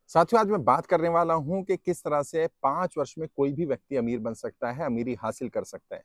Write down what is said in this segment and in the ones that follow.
साथियों, आज मैं बात करने वाला हूं कि किस तरह से 5 वर्ष में कोई भी व्यक्ति अमीर बन सकता है, अमीरी हासिल कर सकता है।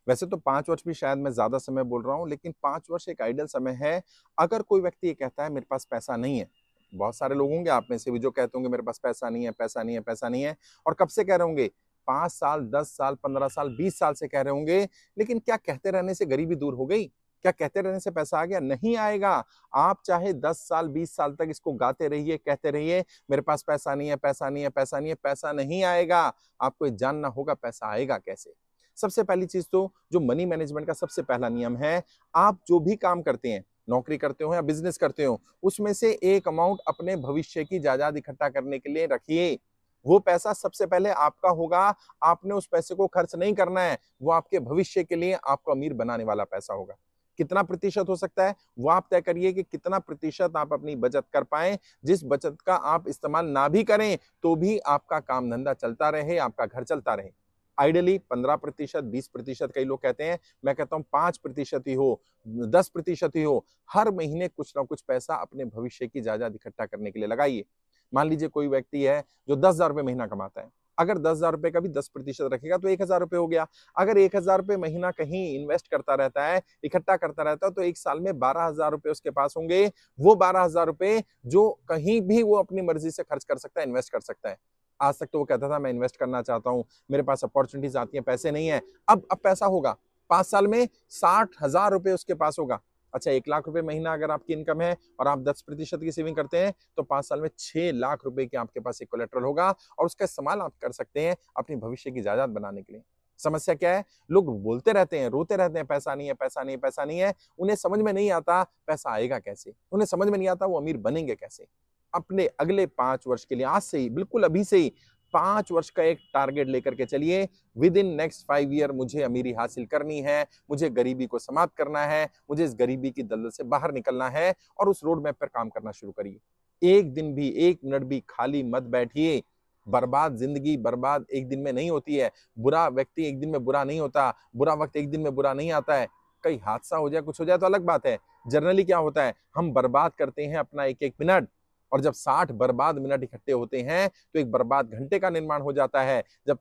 वैसे तो 5 वर्ष भी शायद मैं ज्यादा समय बोल रहा हूं, लेकिन 5 वर्ष एक आइडियल समय है। अगर कोई व्यक्ति ये कहता है मेरे पास पैसा नहीं है, बहुत सारे लोग होंगे आप में से भी जो कहते होंगे मेरे पास पैसा नहीं है, पैसा नहीं है, पैसा नहीं है। और कब से कह रहे होंगे? 5 साल, 10 साल, 15 साल, 20 साल से कह रहे होंगे। लेकिन क्या कहते रहने से गरीबी दूर हो गई? क्या कहते रहने से पैसा आ गया? नहीं आएगा। आप चाहे 10 साल, 20 साल तक इसको गाते रहिए, कहते रहिए मेरे पास पैसा नहीं है, पैसा नहीं है, पैसा नहीं है, पैसा नहीं आएगा। आपको ये जानना होगा पैसा आएगा कैसे। सबसे पहली चीज तो जो मनी मैनेजमेंट का सबसे पहला नियम है, आप जो भी काम करते हैं, नौकरी करते हो या बिजनेस करते हो, उसमें से एक अमाउंट अपने भविष्य की जायदाद इकट्ठा करने के लिए रखिए। वो पैसा सबसे पहले आपका होगा। आपने उस पैसे को खर्च नहीं करना है, वो आपके भविष्य के लिए आपको अमीर बनाने वाला पैसा होगा। कितना प्रतिशत हो सकता है वो आप तय करिए कि कितना प्रतिशत आप अपनी बचत कर पाए। जिस बचत का आप इस्तेमाल ना भी करें तो भी आपका काम धंधा चलता रहे, आपका घर चलता रहे। आइडियली 15%, 20%, कई लोग कहते हैं, मैं कहता हूं 5% ही हो, 10% ही हो। हर महीने कुछ ना कुछ पैसा अपने भविष्य की जायदाद इकट्ठा करने के लिए लगाइए। मान लीजिए कोई व्यक्ति है जो 10,000 रुपये महीना कमाता है। अगर 10,000 रुपये का भी 10% रखेगा तो 1,000 रुपये हो गया। अगर 1,000 रुपये महीना कहीं इन्वेस्ट करता रहता है, इकट्ठा करता रहता है, तो एक साल में 12,000 रुपये उसके पास होंगे। वो 12,000 रुपये जो कहीं भी वो अपनी मर्जी से खर्च कर सकता है, इन्वेस्ट कर सकता है। आज तक तो वो कहता था मैं इन्वेस्ट करना चाहता हूँ, मेरे पास अपॉर्चुनिटीज आती हैं, पैसे नहीं है। अब पैसा होगा। 5 साल में 60,000 रुपये उसके पास होगा। अच्छा, 1 लाख रुपए महीना अगर आपकी इनकम है और आप 10% की सेविंग करते हैं तो 5 साल में 6 लाख रुपए की आपके पास एक कोलेट्रल होगा और उसका इस्तेमाल आप कर सकते हैं अपनी भविष्य की जायदाद बनाने के लिए। समस्या क्या है? लोग बोलते रहते हैं, रोते रहते हैं, पैसा नहीं है, पैसा नहीं है, पैसा नहीं है। उन्हें समझ में नहीं आता पैसा आएगा कैसे, उन्हें समझ में नहीं आता वो अमीर बनेंगे कैसे। अपने अगले 5 वर्ष के लिए आज से ही, बिल्कुल अभी से ही 5 वर्ष का एक टारगेट लेकर के चलिए। विद इन नेक्स्ट 5 ईयर मुझे अमीरी हासिल करनी है, मुझे गरीबी को समाप्त करना है, मुझे इस गरीबी की दलदल से बाहर निकलना है और उस रोड मैप पर काम करना शुरू करिए। एक दिन भी, 1 मिनट भी खाली मत बैठिए। बर्बाद जिंदगी बर्बाद एक दिन में नहीं होती है। बुरा व्यक्ति एक दिन में बुरा नहीं होता, बुरा वक्त एक दिन में बुरा नहीं आता है। कहीं हादसा हो जाए, कुछ हो जाए तो अलग बात है। जनरली क्या होता है, हम बर्बाद करते हैं अपना एक एक मिनट, और जब 60 बर्बाद मिनट इकट्ठे होते हैं तो एक बर्बाद घंटे का निर्माण हो जाता है। जब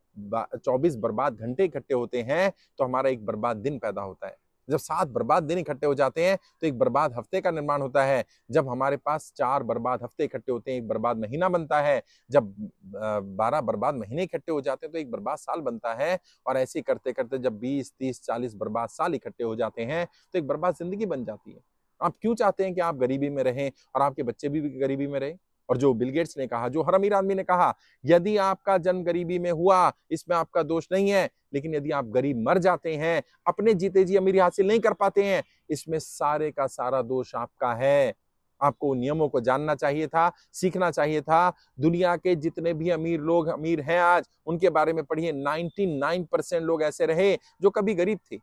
24 बर्बाद घंटे इकट्ठे होते हैं तो हमारा एक बर्बाद दिन पैदा होता है। जब 7 बर्बाद दिन इकट्ठे हो जाते हैं तो एक बर्बाद हफ्ते का निर्माण होता है। जब हमारे पास 4 बर्बाद हफ्ते इकट्ठे होते हैं एक बर्बाद महीना बनता है। जब 12 बर्बाद महीने इकट्ठे हो जाते हैं तो एक बर्बाद साल बनता है। और ऐसे करते करते जब 20, 30, 40 बर्बाद साल इकट्ठे हो जाते हैं तो एक बर्बाद जिंदगी बन जाती है। आप क्यों चाहते हैं कि आप गरीबी में रहें और आपके बच्चे भी गरीबी में रहें? और जो बिल गेट्स ने कहा, जो हर अमीर आदमी ने कहा, यदि आपका जन्म गरीबी में हुआ, इसमें आपका दोष नहीं है, लेकिन यदि आप गरीब मर जाते हैं, अपने जीते जी अमीरी हासिल नहीं कर पाते हैं, इसमें सारे का सारा दोष आपका है। आपको नियमों को जानना चाहिए था, सीखना चाहिए था। दुनिया के जितने भी अमीर लोग अमीर हैं आज, उनके बारे में पढ़िए। 99% लोग ऐसे रहे जो कभी गरीब थे।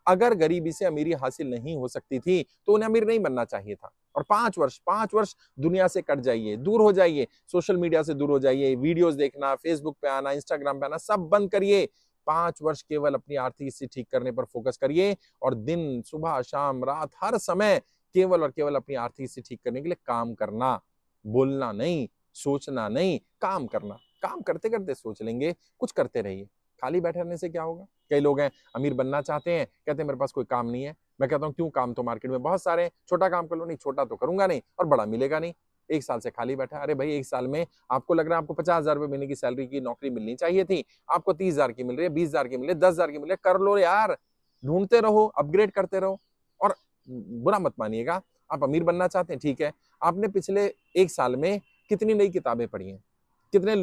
अगर गरीबी से अमीरी हासिल नहीं हो सकती थी तो उन्हें अमीर नहीं बनना चाहिए था। और 5 वर्ष दुनिया से कट जाइए, दूर हो जाइए, सोशल मीडिया से दूर हो जाइए, वीडियोस देखना, फेसबुक पे आना, इंस्टाग्राम पे आना, सब बंद करिए। 5 वर्ष केवल अपनी आर्थिक स्थिति ठीक करने पर फोकस करिए और दिन, सुबह, शाम, रात, हर समय केवल और केवल अपनी आर्थिक स्थिति ठीक करने के लिए काम करना। बोलना नहीं, सोचना नहीं, काम करना। काम करते करते सोच लेंगे, कुछ करते रहिए। खाली बैठे रहने से क्या होगा? कई लोग हैं अमीर बनना चाहते हैं, कहते हैं मेरे पास कोई काम नहीं है। मैं कहता हूँ क्यों, काम तो मार्केट में बहुत सारे हैं, छोटा काम कर लो। नहीं, छोटा तो करूंगा नहीं और बड़ा मिलेगा नहीं। 1 साल से खाली बैठा। अरे भाई, 1 साल में आपको लग रहा है आपको 50,000 रुपये महीने की सैलरी की नौकरी मिलनी चाहिए थी, आपको 30,000 की मिल रही है, 20,000 की मिल रही है, 10,000 की मिल रही है। कर लो यार, ढूंढते रहो, अपग्रेड करते रहो। और बुरा मत मानिएगा, आप अमीर बनना चाहते हैं, ठीक है। आपने पिछले 1 साल में कितनी नई किताबें पढ़ी हैं, कितने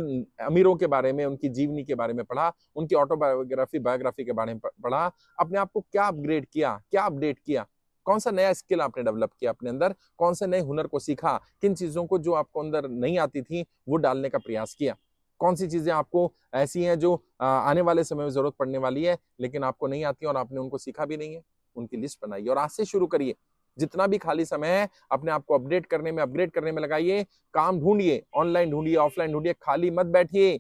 अमीरों के बारे में, उनकी जीवनी के बारे में पढ़ा, उनकी ऑटोबायोग्राफी, बायोग्राफी के बारे में पढ़ा। अपने आप को क्या अपग्रेड किया, क्या अपडेट किया, कौन सा नया स्किल आपने डेवलप किया अपने अंदर, कौन से नए हुनर को सीखा, किन चीजों को जो आपको अंदर नहीं आती थी वो डालने का प्रयास किया। कौन सी चीजें आपको ऐसी हैं जो आने वाले समय में जरूरत पड़ने वाली है लेकिन आपको नहीं आती और आपने उनको सीखा भी नहीं है। उनकी लिस्ट बनाइए और आज से शुरू करिए। जितना भी खाली समय है अपने आप को अपडेट करने में, अपग्रेड करने में लगाइए। काम ढूंढिए, ऑनलाइन ढूंढिए, ऑफलाइन ढूंढिए, खाली मत बैठिए।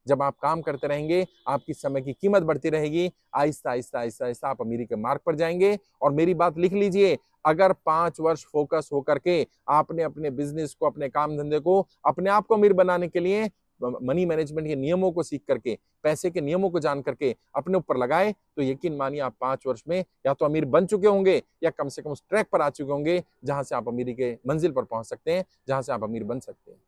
जब आप काम करते रहेंगे, आपकी समय की कीमत बढ़ती रहेगी, आहिस्ता, आहिस्ता, आहिस्ता, आहिस्ता आप अमीरी के मार्ग पर जाएँगे। और मेरी बात लिख लीजिए, अगर 5 वर्ष फ़ोकस होकर के आपने अपने बिज़नेस को, अपने काम-धंधे को, अपने आप को अमीर बनाने के लिए मनी मैनेजमेंट के नियमों को सीख करके, पैसे के नियमों को जान करके अपने ऊपर लगाए, तो यकीन मानिए आप 5 वर्ष में या तो अमीर बन चुके होंगे या कम से कम उस ट्रैक पर आ चुके होंगे, जहाँ से आप अमीरी के मंजिल पर पहुँच सकते हैं, जहाँ से आप अमीर बन सकते हैं।